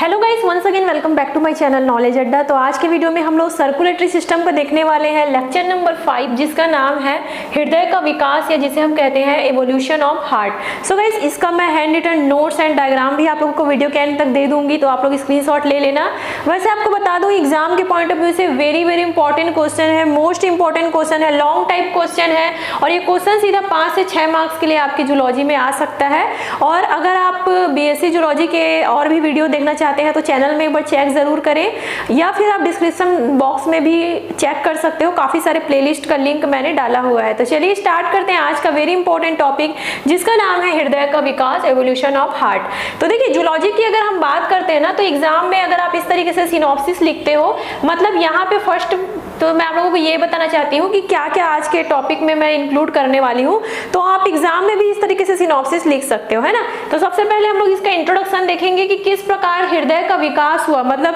Hello guys, once again welcome back to my channel knowledge Adda. तो आज के video में हम लोग सर्कुलेटरी सिस्टम को देखने वाले हैं, लेक्चर नंबर 5, जिसका नाम है हृदय का विकास, या जिसे हम कहते हैं evolution of heart. So guys, इसका मैं handwritten notes and diagram भी आप लोगों को वीडियो के एंड तक दे दूंगी, तो आप लोग स्क्रीनशॉट ले लेना। वैसे आपको बता दूं, एग्जाम के पॉइंट ऑफ व्यू से वेरी इंपॉर्टेंट क्वेश्चन है, मोस्ट इंपॉर्टेंट क्वेश्चन है, लॉन्ग टाइप क्वेश्चन है, और ये क्वेश्चन सीधा 5 से 6 मार्क्स के लिए आपकी जूलॉजी में आ सकता है। और अगर आप बीएससी जूलॉजी के और भी वीडियो देखना चाहते हैं तो चैनल में एक बार चेक जरूर करें, या फिर आप डिस्क्रिप्शन बॉक्स में भी चेक कर सकते हो, काफी सारे प्लेलिस्ट का लिंक मैंने डाला हुआ है। तो चलिए स्टार्ट करते हैं आज का वेरी इंपॉर्टेंट टॉपिक, जिसका नाम है हृदय का विकास, एवोल्यूशन ऑफ हार्ट। तो देखिए, जूलॉजी की अगर हम बात करते हैं ना, तो एग्जाम में अगर आप इस तरीके से सिनॉप्सिस लिखते हो, मतलब यहाँ पे फर्स्ट तो मैं आप लोगों को ये बताना चाहती हूँ कि क्या क्या आज के टॉपिक में मैं इंक्लूड करने वाली हूँ, तो आप एग्जाम में भी इस तरीके से सिनॉप्सिस लिख सकते हो, है ना। तो सबसे पहले हम लोग इसका इंट्रोडक्शन देखेंगे कि किस प्रकार हृदय का विकास हुआ, मतलब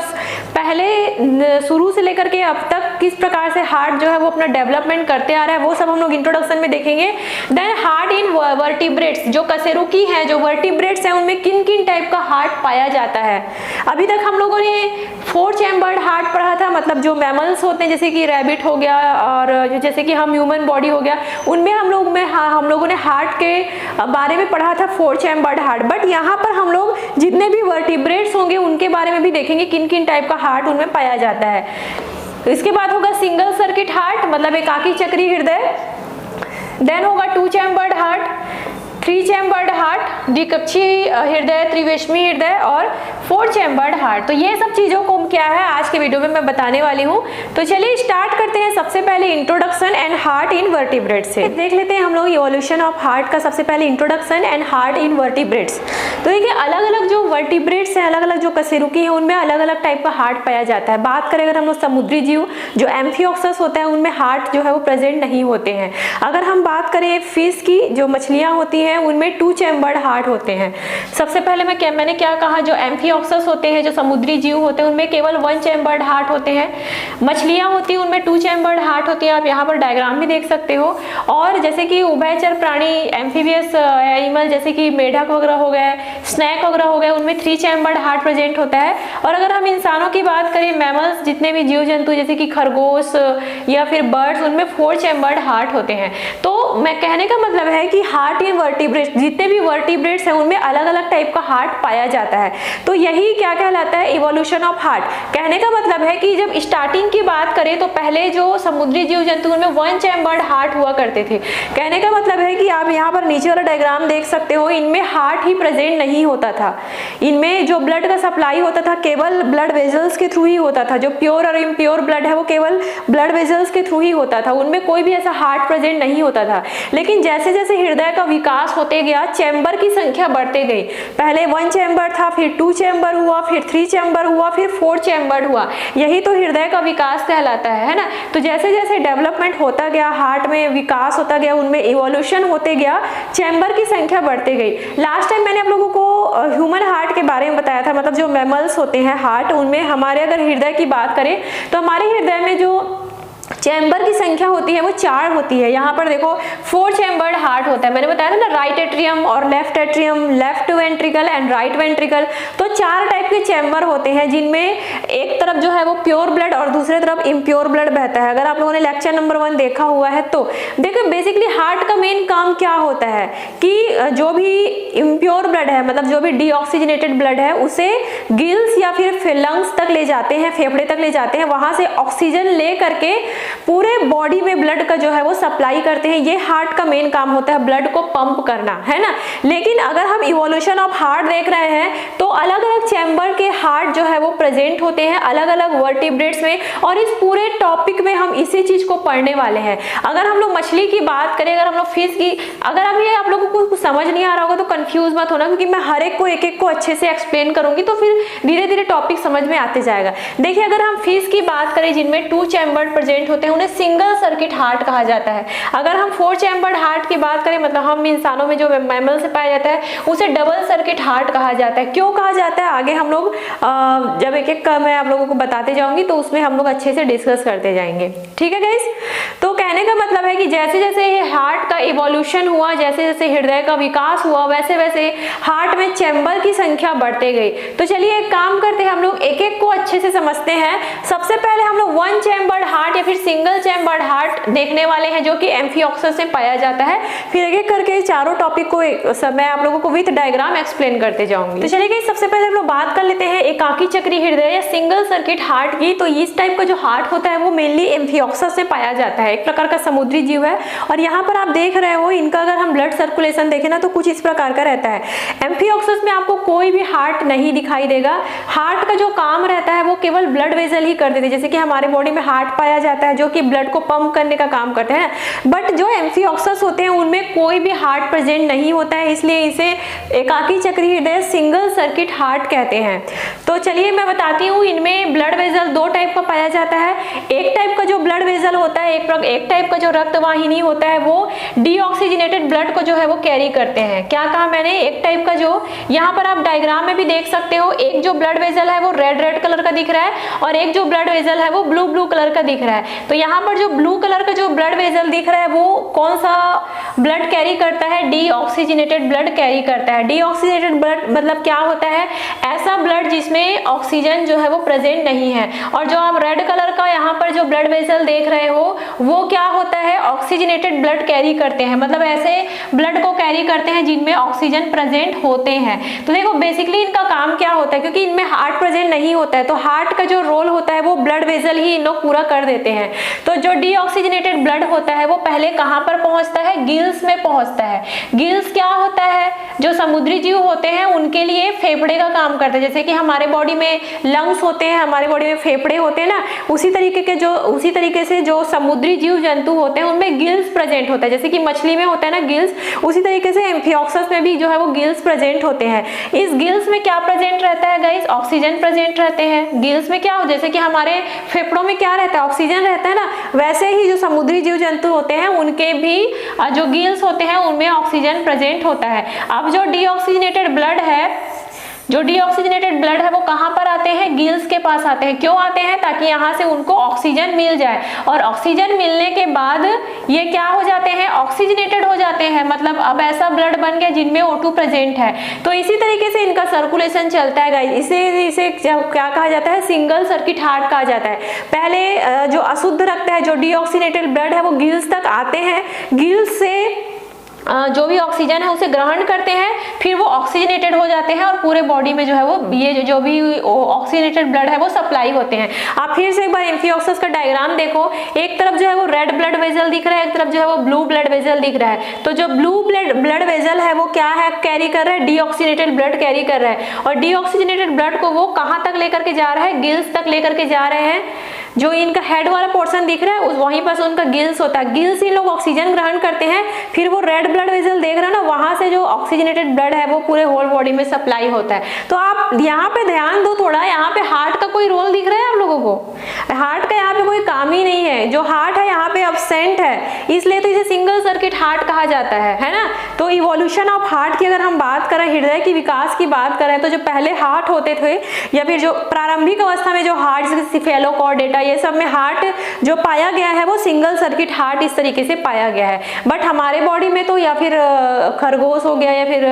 पहले शुरू से लेकर के अब तक किस प्रकार से हार्ट जो है वो अपना डेवलपमेंट करते आ रहा है, वो सब हम लोग इंट्रोडक्शन में देखेंगे। देन हार्ट इन वर्टिब्रेट्स, जो कशेरुकी है, जो वर्टिब्रेट्स है, उनमें किन किन टाइप का हार्ट पाया जाता है। अभी तक हम लोगों ने 4 चैम्बर्ड हार्ट पढ़ा था, मतलब जो मैमल्स होते हैं जैसे कि रैबिट हो गया, और जैसे कि हम ह्यूमन बॉडी हो गया, उनमें हम लोगों ने हार्ट के बारे में पढ़ा था 4 चैम्बर्ड हार्ट। बट यहाँ पर हम लोग जितने भी वर्टिब्रेट्स होंगे उनके बारे में भी देखेंगे किन किन टाइप का हार्ट उनमें पाया जाता है। तो इसके बाद होगा सिंगल सर्किट हार्ट, मतलब एकाकी चक्रीय हृदय। देन होगा 2 चैम्बर्ड हार्ट, 3 चैम्बर्ड हार्ट, द्विकक्षीय हृदय, त्रिवेशमी हृदय, और 4 चैम्बर्ड हार्ट। तो ये सब चीजों को क्या है आज के वीडियो में मैं बताने वाली हूँ। तो चलिए स्टार्ट करते हैं सबसे पहले introduction and heart in vertebrates से। देख लेते हैं हम लोग इवोल्यूशन ऑफ हार्ट का सबसे पहले introduction and heart in vertebrates. तो देखिए, अलग अलग जो वर्टिब्रेट्स हैं, अलग अलग जो कशेरुकी है, उनमें अलग अलग टाइप का हार्ट पाया जाता है। बात करें अगर हम लोग समुद्री जीव जो एम्फियोक्सस होता है, उनमें हार्ट जो है वो प्रेजेंट नहीं होते हैं। अगर हम बात करें फिश की, जो मछलियां होती हैं, उनमें 2 चैम्बर्ड हार्ट होते हैं। सबसे पहले मैंने क्या कहा, जो एम्फियोक्सस होते हैं, जो समुद्री जीव होते हैं, उनमें केवल 1 चैम्बर्ड हार्ट होते हैं। मछलियां होती हैं, उनमें 2 चैम्बर्ड हार्ट होती है। आप यहाँ पर डायग्राम भी देख सकते हो। और जैसे कि उभयचर प्राणी, एम्फीबियस एनिमल, जैसे कि मेढक वगैरह हो गए, स्नैक वगैरह हो गए, उनमें 3 चैम्बर्ड हार्ट प्रेजेंट होता है। और अगर हम इंसानों की बात करें, मैमल्स, जितने भी जीव जंतु जैसे कि खरगोश या फिर बर्ड्स, उनमें 4 चैम्बर्ड हार्ट होते हैं। तो मैं कहने का मतलब है कि हार्ट इन वर्टिब्रेट्स, जितने भी वर्टिब्रेट्स हैं, उनमें अलग अलग टाइप का हार्ट पाया जाता है। तो यही क्या कहलाता है, इवोल्यूशन ऑफ हार्ट। कहने का मतलब है कि जब स्टार्टिंग की बात करें तो पहले जो समुद्री जीव जंतु उनमें 1 चैम्बर्ड हार्ट हुआ करते थे। कहने का मतलब है कि आप यहाँ पर नीचे वाला डायग्राम देख सकते हो, इनमें हार्ट ही प्रेजेंट नहीं होता था। इनमें जो ब्लड का सप्लाई होता था केवल ब्लड वेजल्स के थ्रू ही होता था। जो प्योर और इम्प्योर ब्लड है वो केवल ब्लड वेजल्स के थ्रू ही होता था, उनमें कोई भी ऐसा हार्ट प्रेजेंट नहीं होता था। लेकिन जैसे जैसे हृदय का विकास होते गया, चैम्बर की संख्या बढ़ते गई। पहले 1 चैम्बर था, फिर 2 चैम्बर हुआ, फिर 3 चैम्बर हुआ, फिर 4 चैम्बर हुआ। यही तो हृदय का विकास कहलाता है ना। तो जैसे जैसे डेवलपमेंट होता गया, हार्ट में विकास होता गया, उनमें इवोल्यूशन होते गया, चैम्बर की संख्या बढ़ते गई। लास्ट टाइम मैंने आप लोगों को ह्यूमन हार्ट के बारे में बताया था, मतलब जो मैमल्स होते हैं हार्ट, उनमें हमारे अगर हृदय की बात करें तो हमारे हृदय में जो चैम्बर की संख्या होती है वो 4 होती है। यहाँ पर देखो 4 चैम्बर्ड हार्ट होता है। मैंने बताया था ना, राइट एट्रियम और left atrium, left ventricle and right ventricle. तो 4 टाइप के चैम्बर होते हैं, जिनमें एक तरफ जो है वो प्योर ब्लड और दूसरे तरफ इम्प्योर ब्लड बहता है। अगर आप लोगों ने लेक्चर नंबर 1 देखा हुआ है तो देखो, बेसिकली हार्ट का मेन काम क्या होता है कि जो भी इम्प्योर ब्लड है, मतलब जो भी डीऑक्सीजनेटेड ब्लड है, उसे गिल्स या फिर लंग्स तक ले जाते हैं, फेफड़े तक ले जाते हैं, वहां से ऑक्सीजन ले करके पूरे बॉडी में ब्लड का जो है वो सप्लाई करते हैं। ये हार्ट का मेन काम होता है, ब्लड को पंप करना, है ना। लेकिन अगर हम इवोल्यूशन ऑफ हार्ट देख रहे हैं तो अलग अलग चैम्बर के हार्ट जो है वो प्रेजेंट होते हैं अलग अलग वर्टिब्रेट्स में, और इस पूरे टॉपिक में हम इसी चीज को पढ़ने वाले हैं। अगर हम लोग मछली की बात करें, अगर हम लोग फिश की, अगर अभी आप लोगों को कुछ समझ नहीं आ रहा होगा तो कंफ्यूज मत होना, क्योंकि मैं हर एक को अच्छे से एक्सप्लेन करूंगी, तो फिर धीरे धीरे टॉपिक समझ में आते जाएगा। देखिए, अगर हम फिश की बात करें, जिनमें 2 चैम्बर प्रेजेंट होते हैं, उन्हें सिंगल सर्किट हार्ट कहा जाता है। अगर हम 4 चैम्बर्ड हार्ट की बात करें, मतलब हम इंसानों में जो मैमल से पाया जाता है, उसे डबल सर्किट हार्ट कहा जाता है। क्यों कहा जाता है, आगे हम लोग जब एक मैं आप लोगों को बताते जाऊंगी तो उसमें हम लोग अच्छे से डिस्कस करते जाएंगे। ठीक है गाइस। तो कहने का मतलब है कि जैसे जैसे ये हार्ट का इवोल्यूशन हुआ, जैसे जैसे हृदय का विकास हुआ, वैसे वैसे हार्ट में चैम्बर की संख्या बढ़ते गई। तो चलिए एक काम करते हैं, हम लोग एक एक को अच्छे से समझते हैं। सबसे पहले हम लोग वन चैम्बर्ड हार्ट या फिर सिंगल चैम्बर्ड हार्ट देखने वाले हैं, जो कि एम्फिऑक्सस में पाया जाता है। फिर एक एक करके चारों टॉपिक को मैं आप लोगों को विद डायग्राम एक्सप्लेन करते जाऊंगी। तो चलिए सबसे पहले हम लोग बात कर लेते हैं एकाकी चक्रीय हृदय या सिंगल सर्किट हार्ट की। तो इस टाइप का जो हार्ट होता है वो मेनली एम्फिऑक्सस में पाया जाता है, एक प्रकार का समुद्री जीव है। और यहाँ पर आप देख रहे हो, इनका अगर हम ब्लड सर्कुलेशन देखें ना तो कुछ इस प्रकार का रहता है। एम्फिऑक्सस में आपको कोई भी हार्ट नहीं दिखाई देगा। हार्ट का जो काम रहता है वो केवल ब्लड वेजल ही कर देते हैं, जैसे कि हमारे बॉडी में हार्ट पाया जाता है जो कि ब्लड को पंप करने का काम करते हैं। बट जो एम्फिऑक्सस होते हैं उनमें कोई भी हार्ट प्रेजेंट नहीं होता है, इसलिए इसे एकाकी चक्रीय हृदय सिंगल सर्किट हार्ट कहते हैं। तो चलिए मैं बताती हूँ, इनमें ब्लड वेजल दो टाइप का पाया जाता है। एक टाइप का जो ब्लड वेजल होता है, एक टाइप का जो रक्त वाहिनी होता है वो डीऑक्सीजनेटेड ब्लड को जो है वो कैरी करते हैं। क्या कहा मैंने? एक टाइप का जो, यहाँ पर आप डायग्राम में भी देख सकते हो, एक जो ब्लड वेजल है वो रेड कलर का दिख रहा है और एक जो ब्लड वेजल है वो ब्लू कलर का दिख रहा है। तो यहाँ पर जो ब्लू कलर का जो ब्लड वेजल दिख रहा है वो कौन सा ब्लड कैरी करता है? डीऑक्सीजनेटेड ब्लड कैरी करता है। डीऑक्सीजनेटेड ब्लड मतलब क्या होता है? ऐसा ब्लड जिसमें ऑक्सीजन जो है वो प्रेजेंट नहीं है। और जो आप रेड कलर का यहाँ पर जो ब्लड वेसल देख रहे हो वो क्या होता है? ऑक्सीजनेटेड ब्लड कैरी करते हैं, मतलब ऐसे ब्लड को कैरी करते हैं जिनमें ऑक्सीजन प्रेजेंट होते हैं। तो देखो बेसिकली इनका काम क्या होता है, क्योंकि इनमें हार्ट प्रेजेंट नहीं होता है तो हार्ट का जो रोल होता है वो ब्लड वेसल ही इन लोग पूरा कर देते हैं। तो जो डीऑक्सीजनेटेड ब्लड होता है वो पहले कहाँ पर पहुंचता है? गिल्स में पहुंचता है। गिल्स क्या होता है? जो समुद्री जीव होते हैं उनके लिए फेफड़े का काम करता है। जैसे कि हमारे बॉडी में लंग्स होते हैं, हमारे बॉडी में फेफड़े होते हैं ना, उसी तरीके से जो समुद्री जीव जंतु होते हैं उनमें गिल्स प्रेजेंट होता है। जैसे कि मछली में होता है ना गिल्स, उसी तरीके से एम्फिऑक्सस में भी जो है वो गिल्स प्रेजेंट होते हैं। इस गिल्स में क्या प्रेजेंट रहता है गाइस? ऑक्सीजन प्रेजेंट रहते हैं। गिल्स में क्या हो, जैसे कि हमारे फेफड़ों में क्या रहता है? ऑक्सीजन रहता है ना, वैसे ही जो समुद्री जीव जंतु होते हैं उनके भी जो गिल्स होते हैं उनमें ऑक्सीजन प्रेजेंट होता है। अब जो डीऑक्सीजनेटेड ब्लड है वो कहाँ पर आते हैं? गिल्स के पास आते हैं। क्यों आते हैं? ताकि यहाँ से उनको ऑक्सीजन मिल जाए, और ऑक्सीजन मिलने के बाद ये क्या हो जाते हैं? ऑक्सीजनेटेड हो जाते हैं, मतलब अब ऐसा ब्लड बन गया जिनमें O2 प्रेजेंट है। तो इसी तरीके से इनका सर्कुलेशन चलता है गाइस। इसे क्या कहा जाता है? सिंगल सर्किट हार्ट कहा जाता है। पहले जो अशुद्ध रक्त है, जो डीऑक्सीजनेटेड ब्लड है, वो गिल्स तक आते हैं। गिल्स से जो भी ऑक्सीजन है उसे ग्रहण करते हैं, फिर वो ऑक्सीजनेटेड हो जाते हैं और पूरे बॉडी में जो है वो ये जो भी ऑक्सीजनेटेड ब्लड है वो सप्लाई होते हैं। आप फिर से एक बार एम्फिऑक्सस का डायग्राम देखो, एक तरफ जो है वो रेड ब्लड वेजल दिख रहा है, एक तरफ जो है वो ब्लू ब्लड वेजल दिख रहा है। तो जो ब्लू ब्लड वेजल है वो क्या है? कैरी कर रहा है डीऑक्सीजनेटेड ब्लड कैरी कर रहा है, और डीऑक्सीजनेटेड ब्लड को वो कहाँ तक लेकर के जा रहा है? गिल्स तक लेकर के जा रहे हैं। जो इनका हेड वाला पोर्शन दिख रहा है वहीं पर उनका गिल्स होता है। गिल्स ही लोग ऑक्सीजन ग्रहण करते हैं, फिर वो रेड ब्लड वेसल देख रहे हैं ना, वहां से जो ऑक्सीजनेटेड ब्लड है वो पूरे होल बॉडी में सप्लाई होता है। तो आप यहाँ पे ध्यान दो थोड़ा, यहाँ पे हार्ट का कोई रोल दिख रहा है आप लोगों को? हार्ट का यहाँ पे कोई काम ही नहीं है। जो हार्ट है यहाँ पे एब्सेंट है, इसलिए तो इसे सिंगल सर्किट हार्ट कहा जाता है ना। तो इवोल्यूशन ऑफ हार्ट की अगर हम बात करें, हृदय की विकास की बात करें, तो जो पहले हार्ट होते थे या फिर जो प्रारंभिक अवस्था में जो हार्ट सिफेलोकॉर्डेटा ये सब में हार्ट जो पाया गया है वो सिंगल सर्किट हार्ट इस तरीके से पाया गया है। बट हमारे बॉडी में तो या फिर खरगोश हो गया या फिर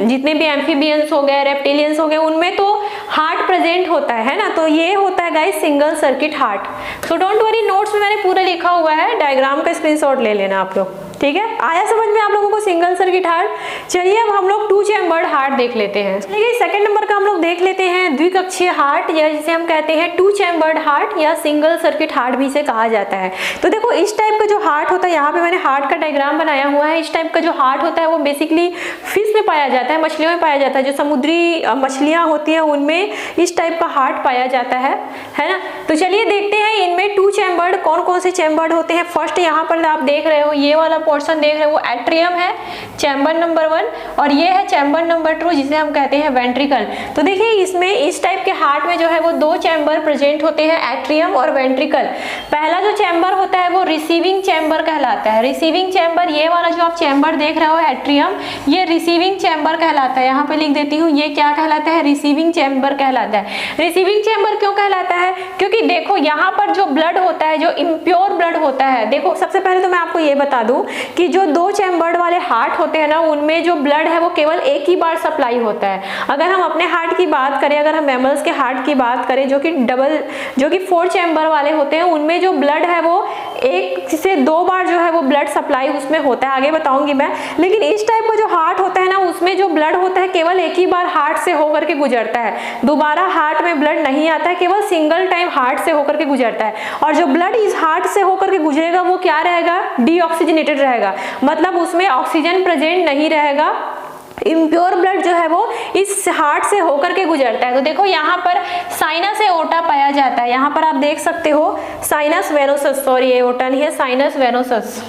जितने भी एम्फीबियंस हो गए, रेप्टिलियंस हो गए, उनमें तो हार्ट प्रेजेंट होता है ना। तो ये होता है guys single circuit heart. So don't worry, notes में मैंने पूरा लिखा हुआ है, डायग्राम का स्क्रीनशॉट ले लेना आप लोग, ठीक है? आया समझ में आप लोगों को सिंगल सर्किट हार्ट? चलिए अब हम लोग टू चैम्बर्ड हार्ट देख लेते हैं। चलिए सेकंड नंबर का हम लोग देख लेते हैं द्विकक्षीय हार्ट, या जिसे हम कहते हैं टू चैम्बर्ड हार्ट या सिंगल सर्किट हार्ट भी इसे कहा जाता है। तो देखो इस टाइप का जो हार्ट होता है, यहाँ पे मैंने हार्ट का डायग्राम बनाया हुआ है। इस टाइप का जो हार्ट होता है वो बेसिकली फिश में पाया जाता है, मछलियों में पाया जाता है। जो समुद्री मछलियां होती हैं उनमें इस टाइप का हार्ट पाया जाता है ना। तो चलिए देखते हैं इनमें टू चैम्बर्ड कौन कौन से चैम्बर्ड होते हैं। फर्स्ट यहाँ पर आप देख रहे हो, ये वाला पोर्शन देख रहे हो, वो एट्रियम है, चैम्बर नंबर 1, और ये है चैम्बर नंबर 2 जिसे हम कहते हैं वेंट्रिकल। तो देखिए इसमें इस टाइप के हार्ट में जो है वो दो चैम्बर प्रेजेंट होते हैं, एट्रियम और वेंट्रिकल। पहला जो चैम्बर होता है वो रिसीविंग चैम्बर कहलाता है। रिसीविंग चैम्बर, ये वाला जो आप चैम्बर देख रहे हो एट्रियम, ये रिसीविंग चैम्बर कहलाता है। यहाँ पे लिख देती हूँ, ये क्या कहलाता है? रिसीविंग चैम्बर कहलाता है। रिसीविंग चैम्बर क्यों कहलाता है? क्योंकि देखो यहाँ पर जो ब्लड होता है, जो इम्प्योर ब्लड होता है, देखो सबसे पहले तो मैं आपको ये बता दूं कि जो दो चैम्बर्ड वाले हार्ट होते हैं ना, उनमें जो ब्लड है वो केवल एक ही बार सप्लाई होता है। अगर हम अपने हार्ट की बात करें, अगर हम मैमल्स के हार्ट की बात करें जो कि 4 चैम्बर वाले होते हैं, उनमें जो ब्लड है वो 1 से 2 बार जो है वो ब्लड सप्लाई उसमें होता है, आगे बताऊंगी मैं। लेकिन इस टाइप का जो हार्ट होता है ना, उसमें जो ब्लड होता है केवल एक ही बार हार्ट से होकर के गुजरता है, दोबारा हार्ट में ब्लड नहीं आता है, केवल सिंगल टाइम हार्ट से होकर के गुजरता है। और जो ब्लड इस हार्ट से होकर के गुजरेगा वो क्या रहेगा? डीऑक्सीजनेटेड रहेगा, मतलब उसमें ऑक्सीजन प्रेजेंट नहीं रहेगा। इम्प्योर ब्लड जो है वो इस हार्ट से होकर के गुजरता है। तो देखो यहाँ पर साइनस एओर्टा पाया जाता है। यहाँ पर आप देख सकते हो साइनस वेनोसस, सॉरी एओर्टा नहीं है, साइनस वेनोसस,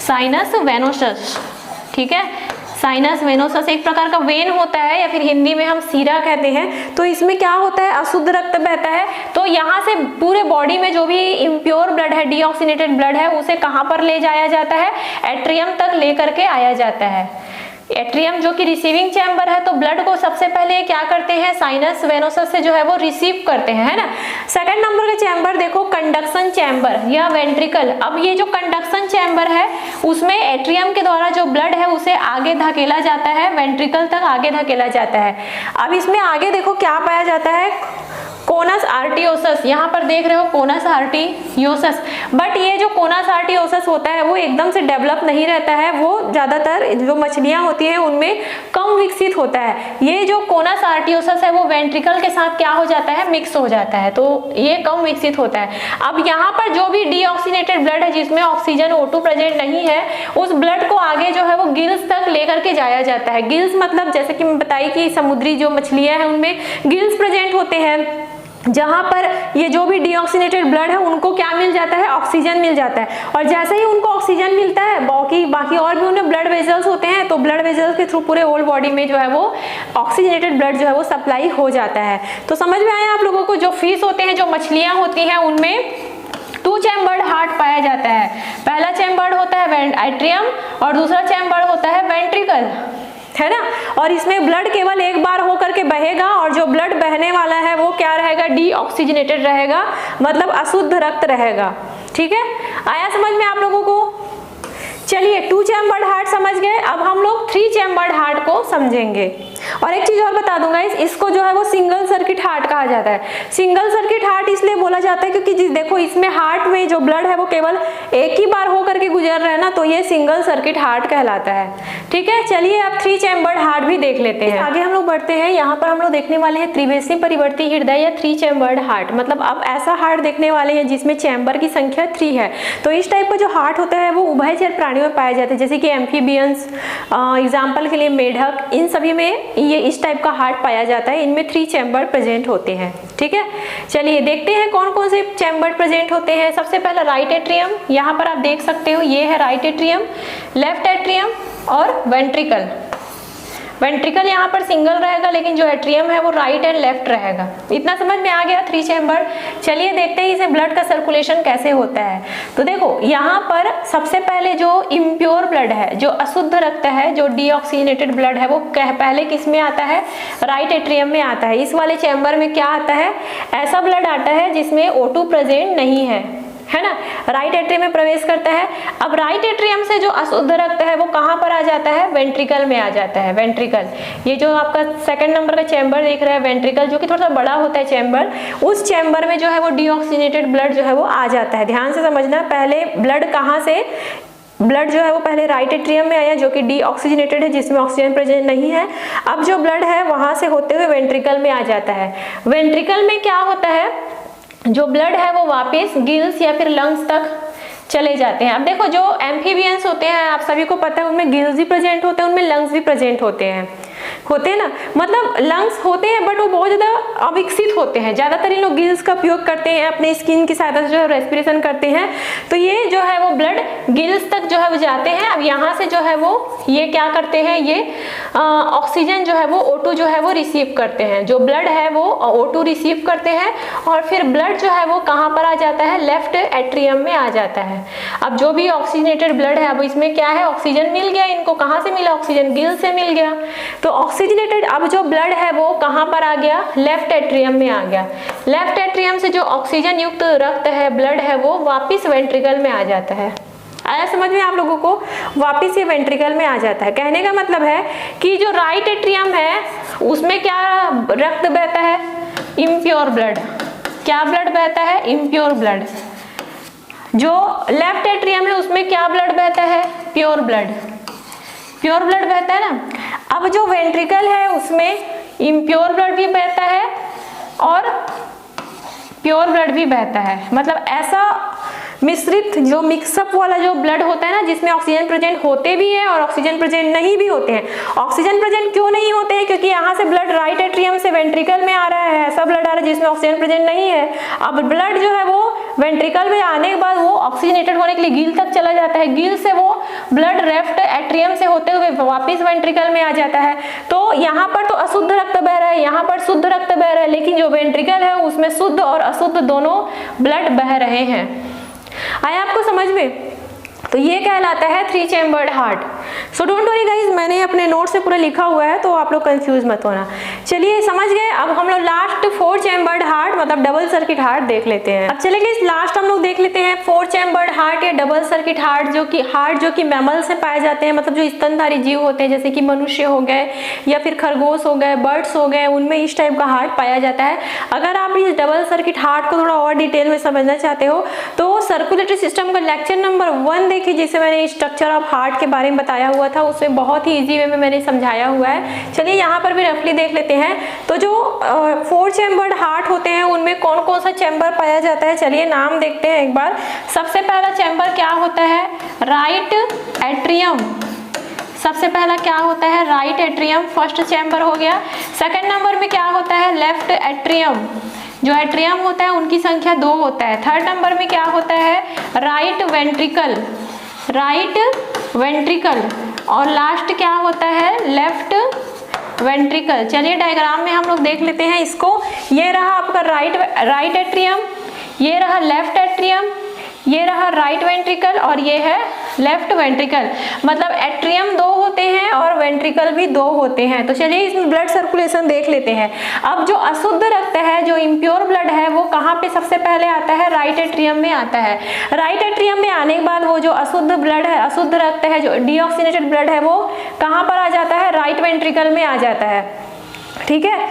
साइनस वेनोसस, ठीक है। साइनस वेनोसस एक प्रकार का वेन होता है, या फिर हिंदी में हम सीरा कहते हैं। तो इसमें क्या होता है? अशुद्ध रक्त बहता है। तो यहाँ से पूरे बॉडी में जो भी इम्प्योर ब्लड है, डीऑक्सीनेटेड ब्लड है, उसे कहाँ पर ले जाया जाता है? एट्रियम तक लेकर के आया जाता है। एट्रियम जो कि रिसीविंग चैम्बर है, तो ब्लड को सबसे पहले क्या करते हैं? साइनस वेनोसस से जो है वो रिसीव करते हैं, है ना। सेकंड नंबर का चैम्बर देखो, कंडक्शन चैम्बर या वेंट्रिकल। अब ये जो कंडक्शन चैम्बर है, उसमें एट्रियम के द्वारा जो ब्लड है उसे आगे धकेला जाता है, वेंट्रिकल तक आगे धकेला जाता है। अब इसमें आगे देखो क्या पाया जाता है? कोनस आर्टियोसस, यहाँ पर देख रहे हो कोनस आर्टियोसस। बट ये जो कोनस आर्टियोसस होता है वो एकदम से डेवलप नहीं रहता है, वो ज्यादातर जो मछलियां होती हैं उनमें कम विकसित होता है। ये जो कोनस आर्टियोसस है वो वेंट्रिकल के साथ क्या हो जाता है? मिक्स हो जाता है, तो ये कम विकसित होता है। अब यहाँ पर जो भी डीऑक्सीनेटेड ब्लड है, जिसमें ऑक्सीजन O2 प्रेजेंट नहीं है, उस ब्लड को आगे जो है वो गिल्स तक लेकर के जाया जाता है। गिल्स मतलब जैसे कि मैं बताई कि समुद्री जो मछलियां हैं उनमें गिल्स प्रेजेंट होते हैं, जहां पर ये जो भी डीऑक्सीनेटेड ब्लड है उनको क्या मिल जाता है? ऑक्सीजन मिल जाता है। और जैसे ही उनको ऑक्सीजन मिलता है, बाकी और भी उनमें ब्लड वेजल्स होते हैं, तो ब्लड वेजल्स के थ्रू पूरे होल बॉडी में जो है वो ऑक्सीजनेटेड ब्लड जो है वो सप्लाई हो जाता है। तो समझ में आया आप लोगों को? जो फिश होते हैं, जो मछलियां होती हैं, उनमें 2 चैम्बर्ड हार्ट पाया जाता है। पहला चैम्बर्ड होता है एट्रियम और दूसरा चैम्बर्ड होता है वेंट्रिकल, है ना। और इसमें ब्लड केवल एक बार होकर के बहेगा, और जो ब्लड बहने वाला है वो क्या रहेगा? डीऑक्सीजनेटेड रहेगा, मतलब अशुद्ध रक्त रहेगा, ठीक है। आया समझ में आप लोगों को? चलिए 2 चैम्बर्ड हार्ट समझ गए। अब हम लोग 3 चैम्बर्ड हार्ट को समझेंगे। और एक चीज और बता दूंगा, इसको जो है वो सिंगल सर्किट हार्ट कहा जाता है। सिंगल सर्किट हार्ट इसलिए बोला जाता है क्योंकि देखो इसमें हार्ट में जो ब्लड है वो केवल एक ही बार होकर के गुजर रहा है ना, तो ये सिंगल सर्किट हार्ट कहलाता है, ठीक है। चलिए अब 3 चैम्बर्ड हार्ट भी देख लेते हैं। आगे हम लोग बढ़ते हैं। यहाँ पर हम लोग देखने वाले हैं त्रिवेशी परिवर्ती हृदय या 3 चैम्बर्ड हार्ट। मतलब आप ऐसा हार्ट देखने वाले हैं जिसमें चैम्बर की संख्या 3 है। तो इस टाइप का जो हार्ट होता है वो उभयचर प्राणियों में पाए जाते हैं, जैसे कि एम्फीबियंस, एग्जाम्पल के लिए मेढक, इन सभी में ये इस टाइप का हार्ट पाया जाता है। इनमें 3 चैम्बर प्रेजेंट होते हैं, ठीक है। चलिए देखते हैं कौन कौन से चैम्बर प्रेजेंट होते हैं। सबसे पहला राइट एट्रियम, यहाँ पर आप देख सकते हो, ये है राइट एट्रियम, लेफ्ट एट्रियम और वेंट्रिकल। वेंट्रिकल यहाँ पर सिंगल रहेगा, लेकिन जो एट्रियम है वो राइट एंड लेफ्ट रहेगा। इतना समझ में आ गया 3 चैम्बर। चलिए देखते हैं इसे ब्लड का सर्कुलेशन कैसे होता है। तो देखो यहाँ पर सबसे पहले जो इम्प्योर ब्लड है, जो अशुद्ध रक्त है, जो डीऑक्सीनेटेड ब्लड है, वो पहले किस में आता है? राइट एट्रियम में आता है। इस वाले चैम्बर में क्या आता है? ऐसा ब्लड आता है जिसमें O2 प्रेजेंट नहीं है ना, राइट एट्रियम में प्रवेश करता है। अब राइट एट्रियम से जो अशुद्ध रक्त है वो कहाँ पर आ जाता है? वेंट्रिकल में आ जाता है। वेंट्रिकल, ये जो आपका सेकंड नंबर का चैम्बर देख रहा है वेंट्रिकल, जो कि थोड़ा सा बड़ा होता है चैम्बर, उस चैम्बर में जो है वो डीऑक्सीनेटेड ब्लड जो है वो आ जाता है। ध्यान से समझना, पहले ब्लड कहाँ से, ब्लड जो है वो पहले राइट एट्रियम में आया जो कि डीऑक्सीजनेटेड है, जिसमें ऑक्सीजन प्रेजेंट नहीं है। अब जो ब्लड है वहां से होते हुए वेंट्रिकल में आ जाता है। वेंट्रिकल में क्या होता है? जो ब्लड है वो वापस गिल्स या फिर लंग्स तक चले जाते हैं। अब देखो जो एम्फीबियंस होते हैं, आप सभी को पता है, उनमें गिल्स भी प्रेजेंट होते हैं, उनमें लंग्स भी प्रेजेंट होते हैं। होते हैं ना, मतलब लंग्स होते हैं बट वो बहुत ज़्यादा अविकसित होते हैं। ज़्यादातर इन लोग गिल्स का उपयोग करते हैं, अपने स्किन की सहायता से जो है रेस्पिरेशन करते हैं। तो ये जो है वो ब्लड गिल्स तक जो है वो जाते हैं। अब यहाँ से जो है वो ये क्या करते हैं, ये ऑक्सीजन जो है वो O2 जो है वो रिसीव करते हैं। जो ब्लड है वो O2 रिसीव करते हैं और फिर ब्लड जो है वो कहाँ पर आ जाता है, लेफ्ट एट्रियम में आ जाता है। अब जो भी ऑक्सीजनेटेड ब्लड है, अब इसमें क्या है, ऑक्सीजन मिल गया इनको। कहाँ से मिला ऑक्सीजन, गिल से मिल गया। तो ऑक्सीजनेटेड अब जो ब्लड है वो कहाँ पर आ गया, लेफ्ट एट्रियम में आ गया। लेफ्ट एट्रियम से जो ऑक्सीजन युक्त रक्त है, ब्लड है, वो वापिस वेंट्रिकल में आ जाता है। आया समझ में आप लोगों को, वापिस ये वेंट्रिकल में आ जाता है। कहने का मतलब है कि जो राइट एट्रियम है उसमें क्या रक्त बहता है, इम्प्योर ब्लड। क्या ब्लड बहता है, इम्प्योर ब्लड। जो लेफ्ट एट्रियम है उसमें क्या ब्लड बहता है, प्योर ब्लड। प्योर ब्लड बहता है ना। अब जो वेंट्रिकल है उसमें इम्प्योर ब्लड भी बहता है और प्योर ब्लड भी बहता है। मतलब ऐसा मिश्रित जो मिक्सअप वाला जो ब्लड होता है ना, जिसमें ऑक्सीजन प्रेजेंट होते भी है और ऑक्सीजन प्रेजेंट नहीं भी होते हैं। ऑक्सीजन प्रेजेंट क्यों नहीं होते हैं, क्योंकि यहाँ से ब्लड राइट एट्रियम से वेंट्रिकल में आ रहा है, ऐसा ब्लड आ रहा है जिसमें ऑक्सीजन प्रेजेंट नहीं है। अब ब्लड जो है वो वेंट्रिकल में आने के बाद वो ऑक्सीजनेटेड होने के लिए गिल तक चला जाता है। गिल से वो ब्लड लेफ्ट एट्रियम से होते हुए वापिस वेंट्रिकल में आ जाता है। तो यहाँ पर तो अशुद्ध रक्त बह रहा है, यहाँ पर शुद्ध रक्त बह रहा है, लेकिन जो वेंट्रिकल है उसमें शुद्ध और अशुद्ध दोनों ब्लड बह रहे हैं। आया आपको समझ में। तो ये कहलाता है 3 chambered heart. So don't worry guys, मैंने अपने नोट से पूरा लिखा हुआ है तो आप लोग कंफ्यूज मत होना। चलिए समझ गए। अब हम लोग लास्ट 4 चैम्बर्ड हार्ट मतलब डबल सर्किट हार्ट देख लेते हैं। अब चलिए गाइस लास्ट हम लोग देख लेते हैं 4 चैम्बर्ड हार्ट या डबल सर्किट हार्ट, जो कि मैमल से पाए जाते हैं। मतलब जो स्तनधारी जीव होते हैं, जैसे कि मनुष्य हो गए या फिर खरगोश हो गए, बर्ड्स हो गए, उनमें इस टाइप का हार्ट पाया जाता है। अगर आप इस डबल सर्किट हार्ट को थोड़ा और डिटेल में समझना चाहते हो तो सर्कुलेटरी सिस्टम का लेक्चर नंबर 1 देखिए, जिसे मैंने स्ट्रक्चर ऑफ हार्ट के बारे में बताया हुआ था। उसमें बहुत ही इजी वे में मैंने समझाया हुआ है। चलिए यहाँ पर भी रफली देख लेते हैं। तो जो 4 चैम्बर्ड हार्ट होते हैं उनमें कौन कौन सा चैम्बर पाया जाता है, चलिए नाम देखते हैं एक बार। सबसे पहला चैम्बर क्या होता है, राइट एट्रियम। सबसे पहला क्या होता है, राइट एट्रियम, फर्स्ट चैम्बर हो गया। सेकंड नंबर में क्या होता है, लेफ्ट एट्रियम। जो एट्रियम होता है उनकी संख्या 2 होता है। थर्ड नंबर में क्या होता है, राइट वेंट्रिकल। Right ventricle. और लास्ट क्या होता है, लेफ्ट वेंट्रिकल। चलिए डायग्राम में हम लोग देख लेते हैं इसको। ये रहा आपका राइट एट्रियम, ये रहा लेफ्ट एट्रियम, ये रहा राइट वेंट्रिकल और ये है लेफ्ट वेंट्रिकल। मतलब एट्रियम 2 होते हैं और वेंट्रिकल भी 2 होते हैं। तो चलिए इसमें ब्लड सर्कुलेशन देख लेते हैं। अब जो अशुद्ध रक्त है, जो इम्प्योर ब्लड है, वो कहाँ पे सबसे पहले आता है, राइट एट्रियम में आता है। राइट एट्रियम में आने के बाद वो जो अशुद्ध ब्लड है, अशुद्ध रक्त है, जो डीऑक्सीनेटेड ब्लड है, वो कहाँ पर आ जाता है, राइट वेंट्रिकल में आ जाता है। ठीक है,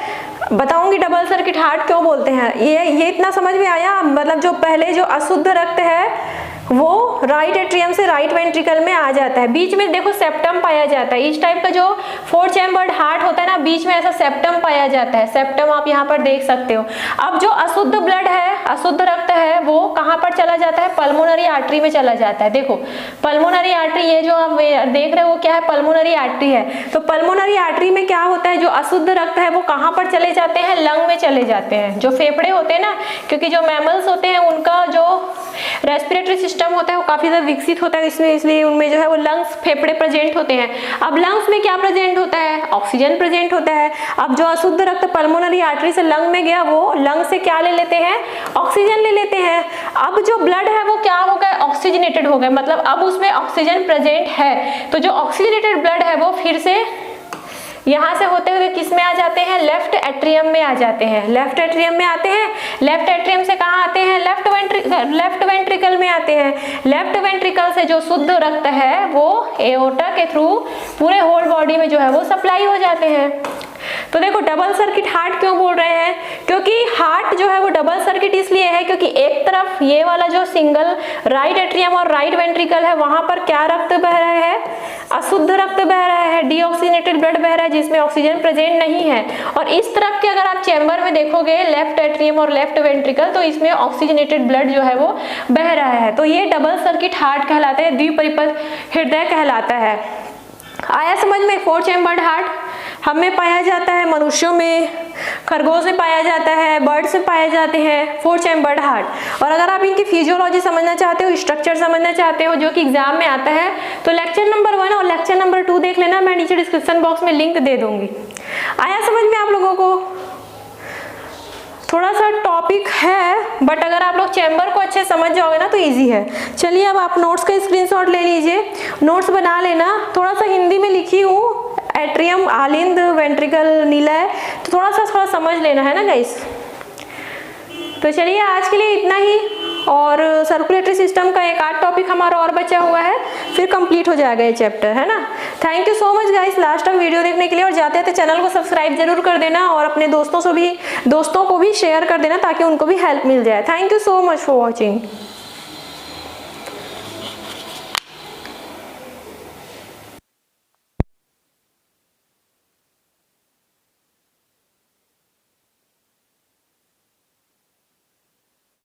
बताऊंगी डबल सर्किट हार्ट क्यों बोलते हैं। ये इतना समझ में आया। मतलब जो पहले जो अशुद्ध रक्त है वो राइट एट्रियम से राइट वेंट्रिकल में आ जाता है। बीच में देखो सेप्टम पाया जाता है। इस टाइप का जो 4 चैम्बर्ड हार्ट होता है ना, बीच में ऐसा सेप्टम पाया जाता है। सेप्टम आप यहाँ पर देख सकते हो। अब जो अशुद्ध ब्लड है, अशुद्ध रक्त है, वो कहाँ पर चला जाता है, पल्मोनरी आर्टरी में चला जाता है। देखो पल्मोनरी आर्टरी, ये जो आप देख रहे हो क्या है, पल्मोनरी आर्टरी है। तो पल्मोनरी आर्टरी में क्या होता है, जो अशुद्ध रक्त है वो कहाँ पर चले जाते हैं, लंग में चले जाते हैं। जो फेफड़े होते हैं ना, क्योंकि जो मैमल्स होते हैं उनका जो रेस्पिरेटरी सिस्टम होता है वो काफी ज्यादा विकसित होता है, इसलिए उनमें जो है वो लंग्स, फेफड़े प्रेजेंट होते हैं। अब लंग्स में क्या प्रेजेंट होता है, ऑक्सीजन प्रेजेंट होता है। अब जो अशुद्ध रक्त पल्मोनरी आर्टरी से लंग में गया, वो लंग से क्या ले लेते हैं, ऑक्सीजन ले लेते हैं। अब जो ब्लड है वो क्या हो गया, ऑक्सीजनेटेड हो गया। मतलब अब उसमें ऑक्सीजन प्रेजेंट है। तो जो ऑक्सीजनेटेड ब्लड है वो फिर से यहाँ से होते हुए किस में आ जाते हैं, लेफ्ट एट्रियम में आ जाते हैं। लेफ्ट एट्रियम में आते हैं। लेफ्ट एट्रियम से कहाँ आते हैं, लेफ्ट वेंट्रिकल में आते हैं। लेफ्ट वेंट्रिकल से जो शुद्ध रक्त है वो एओर्टा के थ्रू पूरे होल बॉडी में जो है वो सप्लाई हो जाते हैं। तो देखो डबल सर्किट हार्ट क्यों बोल रहे हैं, क्योंकि हार्ट जो है वो डबल सर्किट इसलिए है क्योंकि एक तरफ ये वाला जो सिंगल राइट एट्रियम और राइट वेंट्रिकल है, वहां पर क्या रक्त बह रहा है, अशुद्ध रक्त बह रहा है, डीऑक्सीनेटेड ब्लड बह रहा है जिसमें ऑक्सीजन प्रेजेंट नहीं है। और इस तरफ के अगर आप चैम्बर में देखोगे लेफ्ट एट्रियम और लेफ्ट वेंट्रिकल, तो इसमें ऑक्सीजनेटेड ब्लड जो है वो बह रहा है। तो ये डबल सर्किट हार्ट कहलाता है, द्विपरिपथ हृदय कहलाता है। आया समझ में 4 चैम्बर्ड हार्ट। हमें पाया जाता है, मनुष्यों में, खरगोश में पाया जाता है, बर्ड्स में पाए जाते हैं 4 चैम्बर्ड हार्ट। और अगर आप इनकी फिजियोलॉजी समझना चाहते हो, स्ट्रक्चर समझना चाहते हो, जो कि एग्जाम में आता है, तो लेक्चर नंबर 1 और लेक्चर नंबर 2 देख लेना, मैं नीचे डिस्क्रिप्शन बॉक्स में लिंक दे दूंगी। आया समझ में आप लोगों को? थोड़ा सा टॉपिक है, बट अगर आप लोग चैम्बर को अच्छे समझ जाओगे ना तो इजी है। चलिए अब आप नोट्स का स्क्रीनशॉट ले लीजिए, नोट्स बना लेना। थोड़ा सा हिंदी में लिखी हूँ, एट्रियम, आलिंद, वेंट्रिकल नीला है, तो थोड़ा समझ लेना है ना गाइस। तो चलिए आज के लिए इतना ही, और सर्कुलेटरी सिस्टम का एक आध टॉपिक हमारा और बचा हुआ है, फिर कंप्लीट हो जाएगा ये चैप्टर, है ना। Thank you so much guys last तक वीडियो देखने के लिए, और जाते हैं चैनल को सब्सक्राइब जरूर कर देना, और अपने दोस्तों को भी शेयर कर देना ताकि उनको भी हेल्प मिल जाए। Thank you so much for watching.